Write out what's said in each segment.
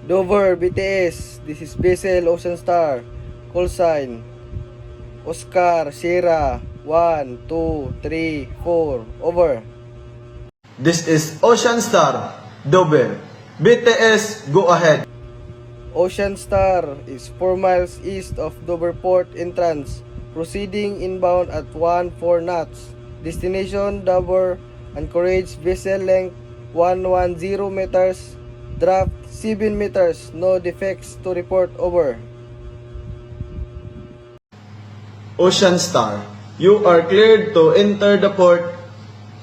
Dover BTS, this is Bessel Ocean Star, call sign Oscar Sierra 1, 2, 3, 4, over. This is Ocean Star, Dover. BTS, go ahead. Ocean Star is 4 miles east of Dover Port entrance, proceeding inbound at 14 knots. Destination Dover, anchorage vessel length 110 meters, draft 7 meters, no defects to report, over. Ocean Star, you are cleared to enter the port.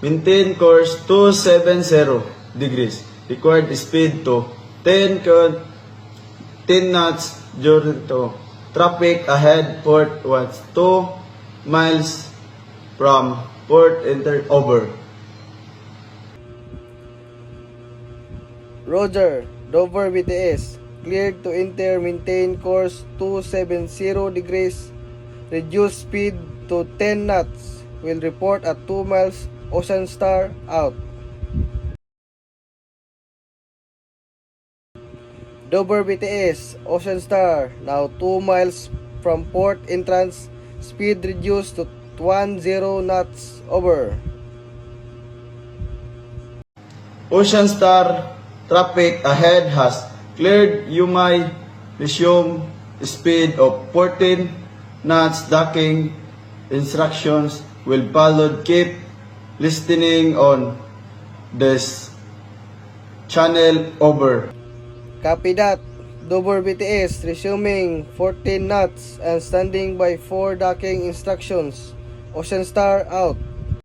Maintain course 270 degrees. Required speed to 10 knots during to traffic ahead port was 2 miles from port enter, over. Roger, Dover BTS, cleared to enter, maintain course 270 degrees, reduce speed to 10 knots, will report at 2 miles, Ocean Star, out. Dover BTS, Ocean Star, now 2 miles from port entrance, speed reduced to 10 knots, over. Ocean Star, traffic ahead has cleared. You may resume speed of 14 knots. Docking instructions will follow. Keep listening on this channel, over. Copy that. Dover BTS, resuming 14 knots and standing by for docking instructions. Ocean Star, out.